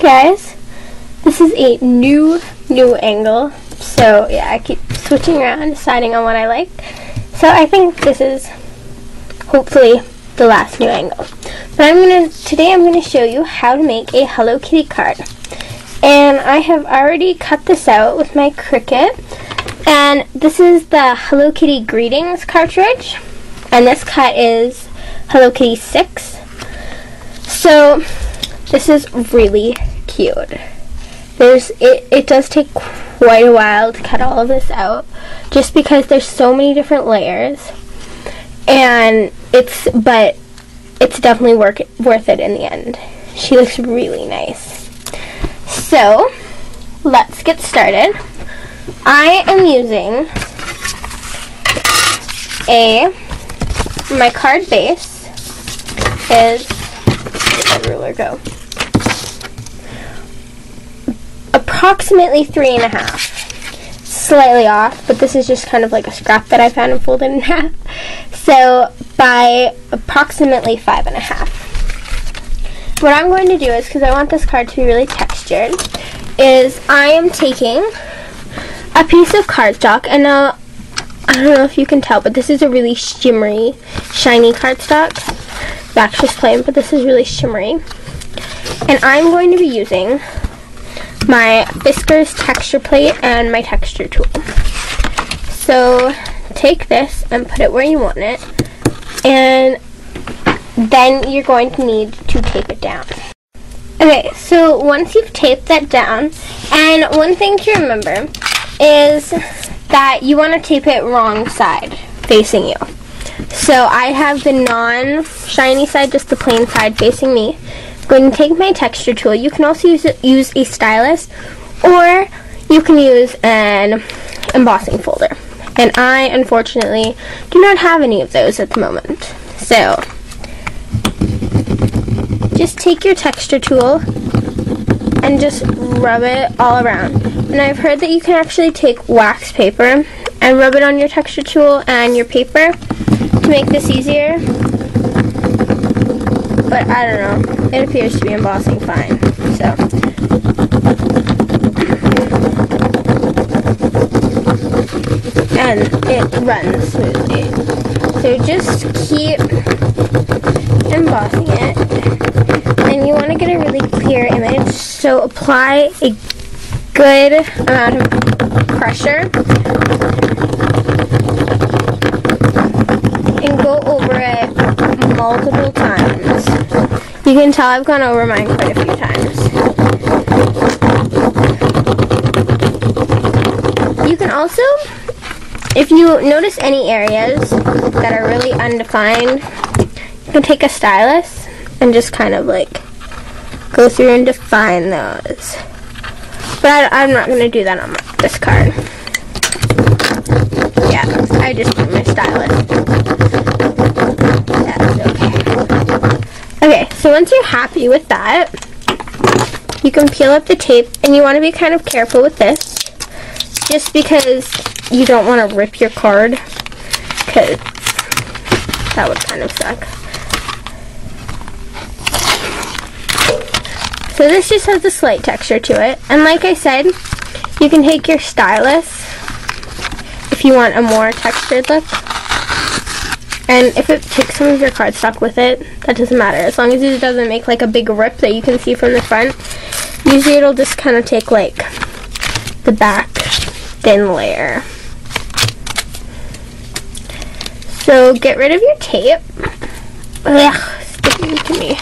Guys, this is a new angle, so yeah, I keep switching around, deciding on what I like. So I think this is hopefully the last new angle. But today I'm gonna show you how to make a Hello Kitty card. And I have already cut this out with my Cricut. And this is the Hello Kitty Greetings cartridge. And this cut is Hello Kitty 6. So this is really cute. It does take quite a while to cut all of this out, just because there's so many different layers, and it's definitely worth it in the end. She looks really nice. So let's get started. I am using my card base is, where'd my ruler go? Approximately 3.5. Slightly off, but this is just kind of like a scrap that I found and folded in half. So by approximately 5.5. What I'm going to do is, because I want this card to be really textured, is I am taking a piece of cardstock, and I don't know if you can tell, but this is a really shimmery, shiny cardstock. That's just plain, but this is really shimmery. And I'm going to be using my Fiskars texture plate and my texture tool. So take this and put it where you want it, and then you're going to need to tape it down. Okay, so once you've taped that down, and one thing to remember is that you want to tape it wrong side facing you. So I have the non-shiny side, just the plain side facing me. I'm going to take my texture tool. You can also use a stylus, or you can use an embossing folder. And I, unfortunately, do not have any of those at the moment. So just take your texture tool and just rub it all around. And I've heard that you can actually take wax paper and rub it on your texture tool and your paper to make this easier. But I don't know. It appears to be embossing fine. So and it runs smoothly. So just keep embossing it. And you want to get a really clear image, so apply a good amount of pressure and go over it multiple times. You can tell I've gone over mine quite a few times. You can also, if you notice any areas that are really undefined, you can take a stylus and just kind of like go through and define those. But I'm not going to do that on this card. Yeah, I just put my stylus. That's okay. Okay, so once you're happy with that, you can peel up the tape, and you want to be kind of careful with this, just because you don't want to rip your card, because that would kind of suck. So this just has a slight texture to it, and like I said, you can take your stylus if you want a more textured look, and if it takes some of your cardstock with it, that doesn't matter, as long as it doesn't make like a big rip that you can see from the front. Usually it'll just kind of take like the back thin layer. So get rid of your tape. Ugh, sticking to me.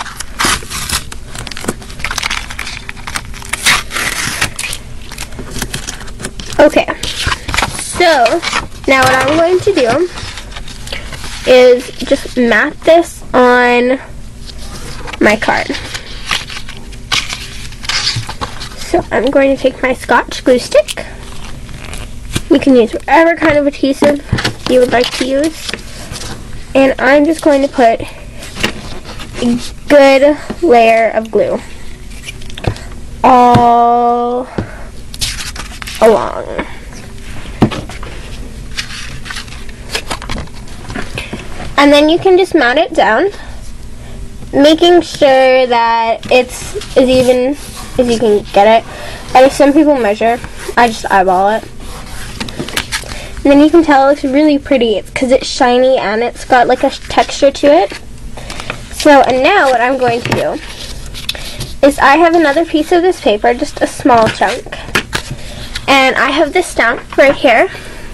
Okay, so now what I'm going to do is just mat this on my card. So I'm going to take my Scotch glue stick. You can use whatever kind of adhesive you would like to use. And I'm just going to put a good layer of glue all along. And then you can just mount it down, making sure that it's as even as you can get it. I know some people measure. I just eyeball it. And then you can tell it looks really pretty. It's because it's shiny and it's got like a texture to it. So, and now what I'm going to do is I have another piece of this paper, just a small chunk. And I have this stamp right here.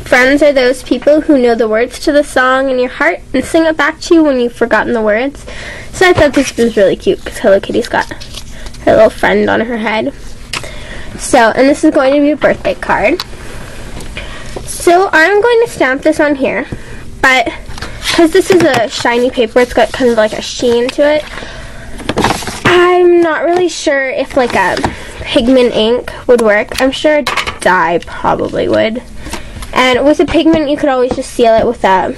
Friends are those people who know the words to the song in your heart and sing it back to you when you've forgotten the words. So I thought this was really cute because Hello Kitty's got her little friend on her head. So, and this is going to be a birthday card. So I'm going to stamp this on here, but because this is a shiny paper, it's got kind of like a sheen to it. I'm not really sure if like a pigment ink would work. I'm sure dye probably would. And with a pigment, you could always just seal it with a